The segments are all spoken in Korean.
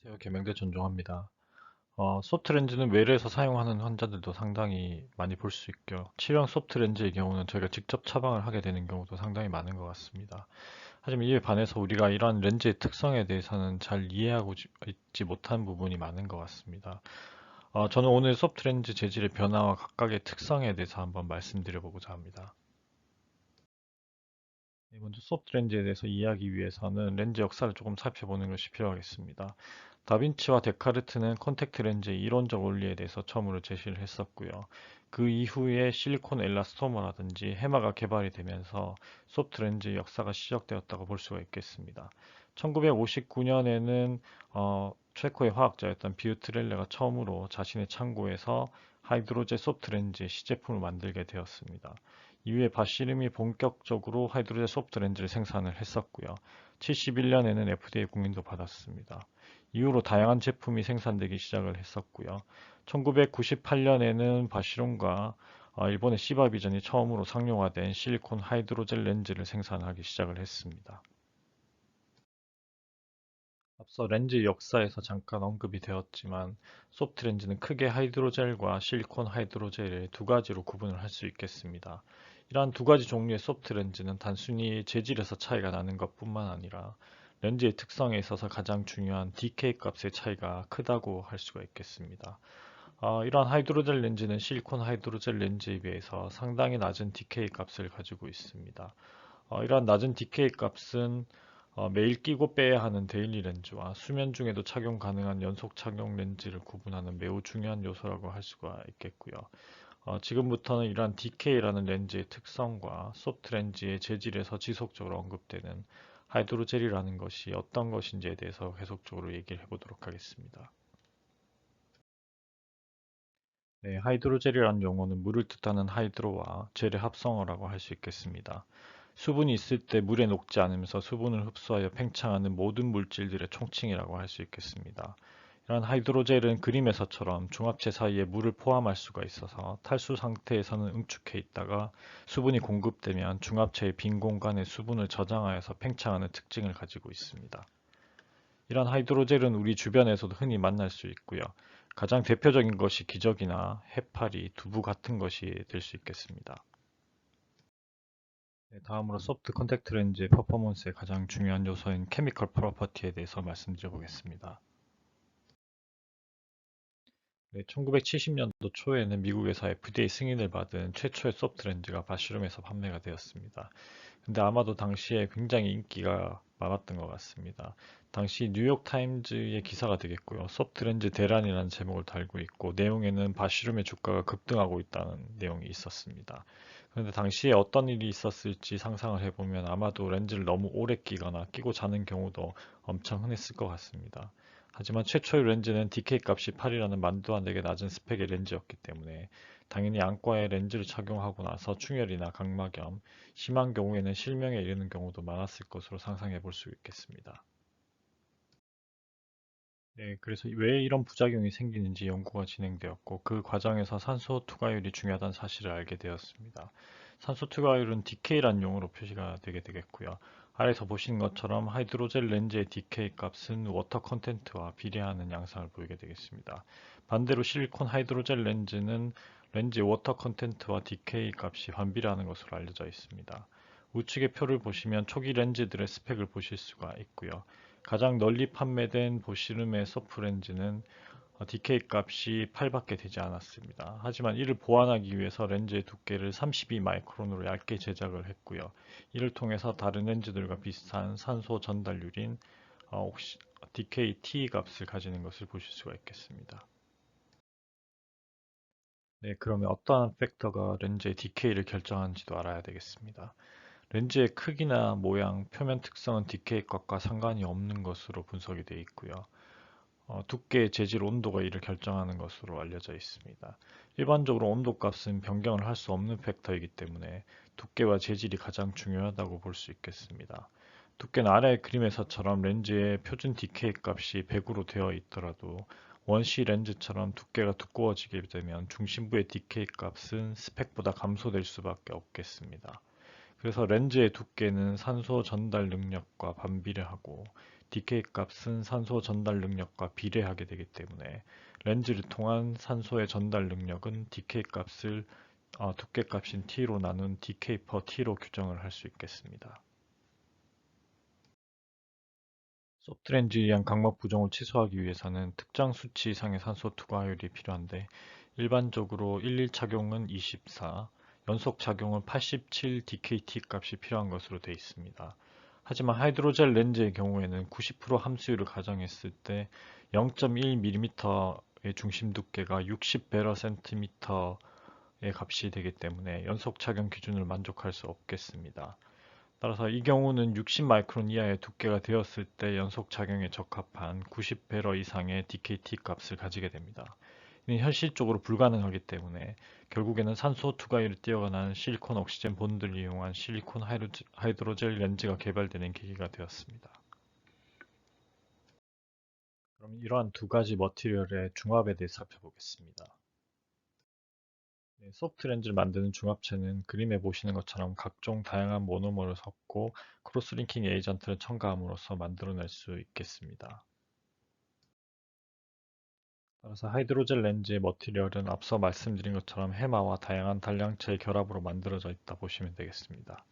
안녕하세요. 계명대 존중합니다. 소프트렌즈는 외래에서 사용하는 환자들도 상당히 많이 볼 수 있고요. 치료형 소프트렌즈의 경우는 저희가 직접 처방을 하게 되는 경우도 상당히 많은 것 같습니다. 하지만 이에 반해서 우리가 이러한 렌즈의 특성에 대해서는 잘 이해하고 있지 못한 부분이 많은 것 같습니다. 저는 오늘 소프트렌즈 재질의 변화와 각각의 특성에 대해서 한번 말씀드려보고자 합니다. 네, 먼저 소프트렌즈에 대해서 이해하기 위해서는 렌즈 역사를 조금 살펴보는 것이 필요하겠습니다. 다빈치와 데카르트는 콘택트 렌즈의 이론적 원리에 대해서 처음으로 제시를 했었고요. 그 이후에 실리콘 엘라스토머라든지 해마가 개발이 되면서 소프트 렌즈의 역사가 시작되었다고 볼 수가 있겠습니다. 1959년에는 체코의 화학자였던 비우트렐레가 처음으로 자신의 창고에서 하이드로제 소프트 렌즈의 시제품을 만들게 되었습니다. 이후에 바시름이 본격적으로 하이드로제 소프트 렌즈를 생산을 했었고요. 71년에는 FDA 공인도 받았습니다. 이후로 다양한 제품이 생산되기 시작을 했었고요. 1998년에는 바시론과 일본의 시바비전이 처음으로 상용화된 실리콘 하이드로젤 렌즈를 생산하기 시작을 했습니다. 앞서 렌즈 역사에서 잠깐 언급이 되었지만 소프트 렌즈는 크게 하이드로젤과 실리콘 하이드로젤의 두 가지로 구분을 할 수 있겠습니다. 이러한 두 가지 종류의 소프트 렌즈는 단순히 재질에서 차이가 나는 것뿐만 아니라 렌즈의 특성에 있어서 가장 중요한 DK 값의 차이가 크다고 할 수가 있겠습니다. 이러한 하이드로젤 렌즈는 실리콘 하이드로젤 렌즈에 비해서 상당히 낮은 DK 값을 가지고 있습니다. 이러한 낮은 DK 값은 매일 끼고 빼야 하는 데일리 렌즈와 수면 중에도 착용 가능한 연속 착용 렌즈를 구분하는 매우 중요한 요소라고 할 수가 있겠고요. 지금부터는 이러한 DK라는 렌즈의 특성과 소프트 렌즈의 재질에서 지속적으로 언급되는 하이드로젤이라는 것이 어떤 것인지에 대해서 계속적으로 얘기를 해보도록 하겠습니다. 네, 하이드로젤이라는 용어는 물을 뜻하는 하이드로와 젤의 합성어라고 할 수 있겠습니다. 수분이 있을 때 물에 녹지 않으면서 수분을 흡수하여 팽창하는 모든 물질들의 총칭이라고 할 수 있겠습니다. 이런 하이드로젤은 그림에서처럼 중합체 사이에 물을 포함할 수가 있어서 탈수 상태에서는 응축해 있다가 수분이 공급되면 중합체의 빈 공간에 수분을 저장하여서 팽창하는 특징을 가지고 있습니다. 이런 하이드로젤은 우리 주변에서도 흔히 만날 수 있고요. 가장 대표적인 것이 기저귀나 해파리, 두부 같은 것이 될 수 있겠습니다. 네, 다음으로 소프트 컨택트 렌즈의 퍼포먼스의 가장 중요한 요소인 케미컬 프로퍼티에 대해서 말씀드려 보겠습니다. 네, 1970년도 초에는 미국에서 FDA 승인을 받은 최초의 소프트 렌즈가 바시룸에서 판매가 되었습니다. 근데 아마도 당시에 굉장히 인기가 많았던 것 같습니다. 당시 뉴욕 타임즈의 기사가 되겠고요. 소프트렌즈 대란이라는 제목을 달고 있고 내용에는 바시룸의 주가가 급등하고 있다는 내용이 있었습니다. 그런데 당시에 어떤 일이 있었을지 상상을 해보면 아마도 렌즈를 너무 오래 끼거나 끼고 자는 경우도 엄청 흔했을 것 같습니다. 하지만 최초의 렌즈는 DK 값이 8이라는 만도 안 되게 낮은 스펙의 렌즈였기 때문에 당연히 안과에 렌즈를 착용하고 나서 충혈이나 각막염, 심한 경우에는 실명에 이르는 경우도 많았을 것으로 상상해 볼 수 있겠습니다. 네, 그래서 왜 이런 부작용이 생기는지 연구가 진행되었고 그 과정에서 산소 투과율이 중요하다는 사실을 알게 되었습니다. 산소 투과율은 DK란 용어로 표시가 되게 되겠고요. 아래서 보시는 것처럼 하이드로젤 렌즈의 DK 값은 워터 컨텐트와 비례하는 양상을 보이게 되겠습니다. 반대로 실리콘 하이드로젤 렌즈는 렌즈의 워터 컨텐트와 DK 값이 반비례하는 것으로 알려져 있습니다. 우측의 표를 보시면 초기 렌즈들의 스펙을 보실 수가 있고요. 가장 널리 판매된 보시름의 서프렌즈는 DK 값이 8밖에 되지 않았습니다. 하지만 이를 보완하기 위해서 렌즈의 두께를 32 마이크론으로 얇게 제작을 했고요. 이를 통해서 다른 렌즈들과 비슷한 산소 전달률인 DKT 값을 가지는 것을 보실 수가 있겠습니다. 네, 그러면 어떠한 팩터가 렌즈의 DK를 결정하는지도 알아야 되겠습니다. 렌즈의 크기나 모양, 표면 특성은 DK 값과 상관이 없는 것으로 분석이 되어 있고요. 두께, 재질, 온도가 이를 결정하는 것으로 알려져 있습니다. 일반적으로 온도값은 변경을 할 수 없는 팩터이기 때문에 두께와 재질이 가장 중요하다고 볼 수 있겠습니다. 두께는 아래 그림에서처럼 렌즈의 표준 DK 값이 100으로 되어 있더라도 원시 렌즈처럼 두께가 두꺼워지게 되면 중심부의 DK 값은 스펙보다 감소될 수밖에 없겠습니다. 그래서 렌즈의 두께는 산소 전달 능력과 반비례하고 DK 값은 산소 전달 능력과 비례하게 되기 때문에 렌즈를 통한 산소의 전달 능력은 DK 값을 두께 값인 T로 나눈 DK per T로 규정을 할 수 있겠습니다. 소프트렌즈에 의한 각막 부종을 취소하기 위해서는 특정 수치 이상의 산소 투과율이 필요한데 일반적으로 1일 착용은 24, 연속 착용은 87 DKT 값이 필요한 것으로 되어 있습니다. 하지만 하이드로젤 렌즈의 경우에는 90% 함수율을 가정했을 때 0.1mm의 중심 두께가 60 베러 센티미터의 값이 되기 때문에 연속 착용 기준을 만족할 수 없겠습니다. 따라서 이 경우는 60 마이크론 이하의 두께가 되었을 때 연속 착용에 적합한 90 베러 이상의 DKT 값을 가지게 됩니다. 이는 현실적으로 불가능하기 때문에 결국에는 산소 투과율이 뛰어난 실리콘 옥시젠 본드를 이용한 실리콘 하이드로젤 렌즈가 개발되는 계기가 되었습니다. 그럼 이러한 두 가지 머티리얼의 중합에 대해 살펴보겠습니다. 소프트 렌즈를 만드는 중합체는 그림에 보시는 것처럼 각종 다양한 모노머를 섞고 크로스링킹 에이전트를 첨가함으로써 만들어낼 수 있겠습니다. 따라서 하이드로젤 렌즈의 머티리얼은 앞서 말씀드린 것처럼 해마와 다양한 단량체의 결합으로 만들어져 있다 보시면 되겠습니다.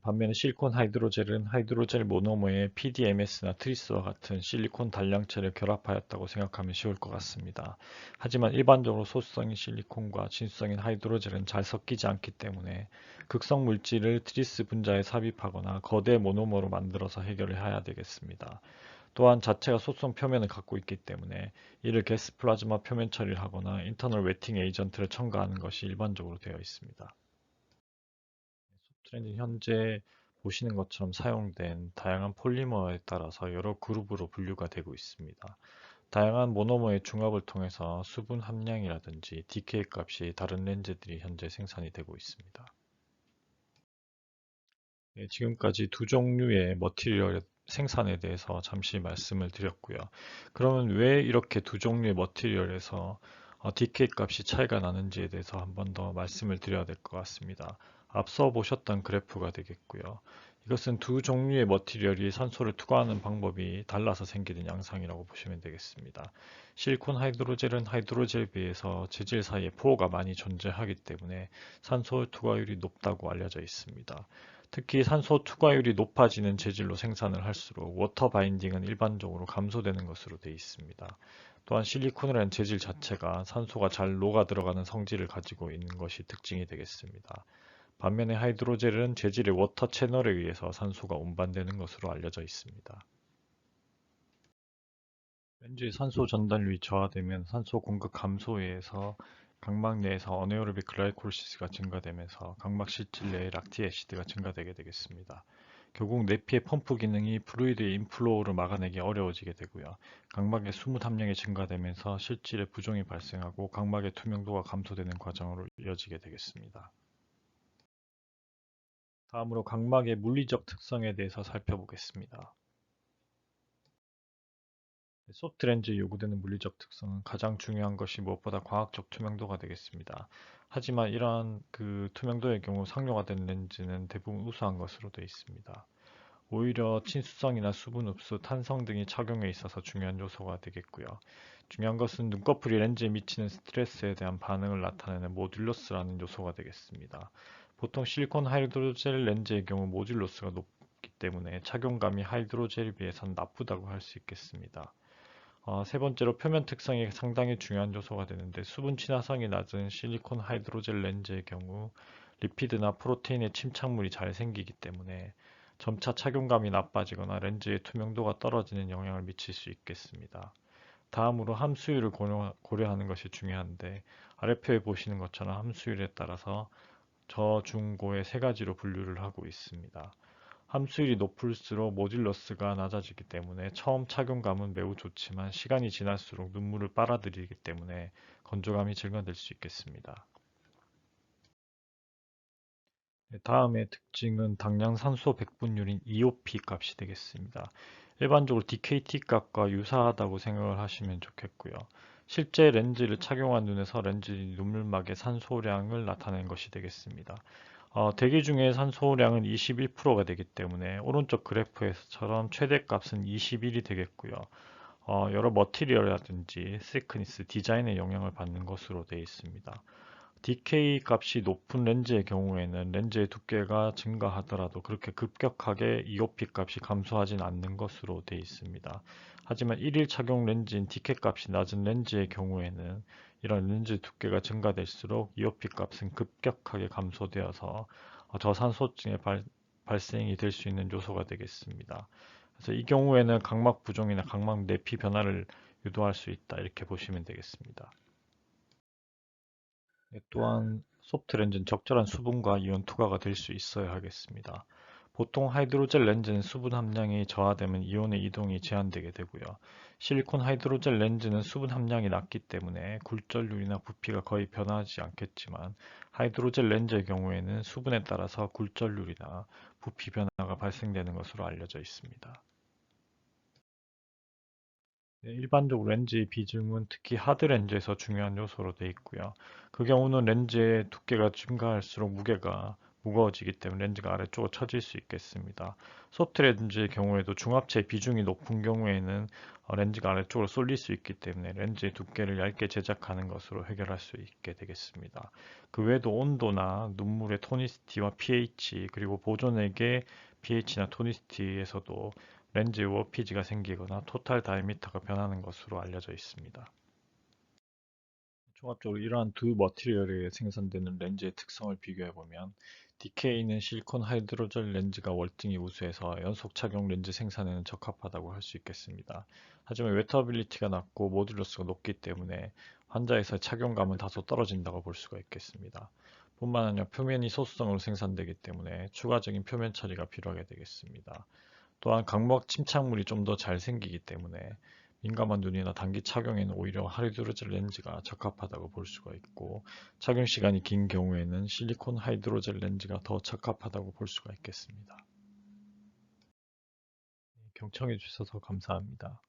반면에 실리콘 하이드로젤은 하이드로젤 모노머에 PDMS나 트리스와 같은 실리콘 단량체를 결합하였다고 생각하면 쉬울 것 같습니다. 하지만 일반적으로 소수성인 실리콘과 진수성인 하이드로젤은 잘 섞이지 않기 때문에 극성 물질을 트리스 분자에 삽입하거나 거대 모노머로 만들어서 해결을 해야 되겠습니다. 또한 자체가 소수성 표면을 갖고 있기 때문에 이를 가스 플라즈마 표면 처리를 하거나 인터널 웨팅 에이전트를 첨가하는 것이 일반적으로 되어 있습니다. 소프트렌즈는 현재 보시는 것처럼 사용된 다양한 폴리머에 따라서 여러 그룹으로 분류가 되고 있습니다. 다양한 모노머의 중합을 통해서 수분 함량이라든지 DK 값이 다른 렌즈들이 현재 생산이 되고 있습니다. 지금까지 두 종류의 머티리얼 생산에 대해서 잠시 말씀을 드렸고요. 그러면 왜 이렇게 두 종류의 머티리얼에서 DK 값이 차이가 나는지에 대해서 한 번 더 말씀을 드려야 될 것 같습니다. 앞서 보셨던 그래프가 되겠고요. 이것은 두 종류의 머티리얼이 산소를 투과하는 방법이 달라서 생기는 양상이라고 보시면 되겠습니다. 실리콘 하이드로젤은 하이드로젤에 비해서 재질 사이에 포호가 많이 존재하기 때문에 산소 투과율이 높다고 알려져 있습니다. 특히 산소 투과율이 높아지는 재질로 생산을 할수록 워터 바인딩은 일반적으로 감소되는 것으로 되어 있습니다. 또한 실리콘이라는 재질 자체가 산소가 잘 녹아 들어가는 성질을 가지고 있는 것이 특징이 되겠습니다. 반면에 하이드로젤은 재질의 워터 채널에 의해서 산소가 운반되는 것으로 알려져 있습니다. 렌즈의 산소 전달률이 저하되면 산소 공급 감소에 의해서 각막 내에서 어네어로빅 글라이콜리시스가 증가되면서 각막 실질 내의 락티 애시드가 증가되게 되겠습니다. 결국 내피의 펌프 기능이 플루이드의 인플로우를 막아내기 어려워지게 되고요. 각막의 수분 함량이 증가되면서 실질의 부종이 발생하고 각막의 투명도가 감소되는 과정으로 이어지게 되겠습니다. 다음으로 각막의 물리적 특성에 대해서 살펴보겠습니다. 소프트 렌즈에 요구되는 물리적 특성은 가장 중요한 것이 무엇보다 과학적 투명도가 되겠습니다. 하지만 이러한 투명도의 경우 상용화 된 렌즈는 대부분 우수한 것으로 되어 있습니다. 오히려 친수성이나 수분 흡수, 탄성 등이 착용에 있어서 중요한 요소가 되겠고요. 중요한 것은 눈꺼풀이 렌즈에 미치는 스트레스에 대한 반응을 나타내는 모듈러스라는 요소가 되겠습니다. 보통 실리콘 하이드로젤 렌즈의 경우 모듈러스가 높기 때문에 착용감이 하이드로젤에 비해서는 나쁘다고 할 수 있겠습니다. 세 번째로 표면 특성이 상당히 중요한 요소가 되는데 수분 친화성이 낮은 실리콘 하이드로젤 렌즈의 경우 리피드나 프로테인의 침착물이 잘 생기기 때문에 점차 착용감이 나빠지거나 렌즈의 투명도가 떨어지는 영향을 미칠 수 있겠습니다. 다음으로 함수율을 고려하는 것이 중요한데 아래표에 보시는 것처럼 함수율에 따라서 저, 중, 고의 세 가지로 분류를 하고 있습니다. 함수율이 높을수록 모듈러스가 낮아지기 때문에 처음 착용감은 매우 좋지만 시간이 지날수록 눈물을 빨아들이기 때문에 건조감이 증가될 수 있겠습니다. 다음의 특징은 당량 산소 배분율인 EOP 값이 되겠습니다. 일반적으로 DKT 값과 유사하다고 생각을 하시면 좋겠고요. 실제 렌즈를 착용한 눈에서 렌즈 눈물막의 산소량을 나타낸 것이 되겠습니다. 대기 중에 산소량은 21%가 되기 때문에 오른쪽 그래프에서처럼 최대값은 21이 되겠고요. 여러 머티리얼이라든지 시크니스, 디자인의 영향을 받는 것으로 되어 있습니다. DK 값이 높은 렌즈의 경우에는 렌즈의 두께가 증가하더라도 그렇게 급격하게 EOP 값이 감소하진 않는 것으로 되어 있습니다. 하지만 일일 착용 렌즈인 DK 값이 낮은 렌즈의 경우에는 이런 렌즈 두께가 증가될수록 EOP 값은 급격하게 감소되어서 저산소증의 발생이 될 수 있는 요소가 되겠습니다. 그래서 이 경우에는 각막 부종이나 각막 내피 변화를 유도할 수 있다 이렇게 보시면 되겠습니다. 또한 소프트 렌즈는 적절한 수분과 이온 투과가 될 수 있어야 하겠습니다. 보통 하이드로젤 렌즈는 수분 함량이 저하되면 이온의 이동이 제한되게 되고요. 실리콘 하이드로젤 렌즈는 수분 함량이 낮기 때문에 굴절률이나 부피가 거의 변하지 않겠지만 하이드로젤 렌즈의 경우에는 수분에 따라서 굴절률이나 부피 변화가 발생되는 것으로 알려져 있습니다. 일반적으로 렌즈의 비중은 특히 하드 렌즈에서 중요한 요소로 되어 있고요. 그 경우는 렌즈의 두께가 증가할수록 무게가 무거워지기 때문에 렌즈가 아래쪽으로 처질 수 있겠습니다. 소프트 렌즈의 경우에도 중합체의 비중이 높은 경우에는 렌즈가 아래쪽으로 쏠릴 수 있기 때문에 렌즈의 두께를 얇게 제작하는 것으로 해결할 수 있게 되겠습니다. 그 외에도 온도나 눈물의 토니시티와 pH 그리고 보존액의 pH나 토니시티에서도 렌즈의 워피지가 생기거나 토탈 다이미터가 변하는 것으로 알려져 있습니다. 종합적으로 이러한 두 머티리얼에 생산되는 렌즈의 특성을 비교해보면 DK는 실리콘 하이드로젤 렌즈가 월등히 우수해서 연속 착용 렌즈 생산에는 적합하다고 할 수 있겠습니다. 하지만 웨터빌리티가 낮고 모듈러스가 높기 때문에 환자에서의 착용감은 다소 떨어진다고 볼 수가 있겠습니다. 뿐만 아니라 표면이 소수성으로 생산되기 때문에 추가적인 표면 처리가 필요하게 되겠습니다. 또한 각막 침착물이 좀 더 잘 생기기 때문에 민감한 눈이나 단기 착용에는 오히려 하이드로젤 렌즈가 적합하다고 볼 수가 있고 착용 시간이 긴 경우에는 실리콘 하이드로젤 렌즈가 더 적합하다고 볼 수가 있겠습니다. 경청해 주셔서 감사합니다.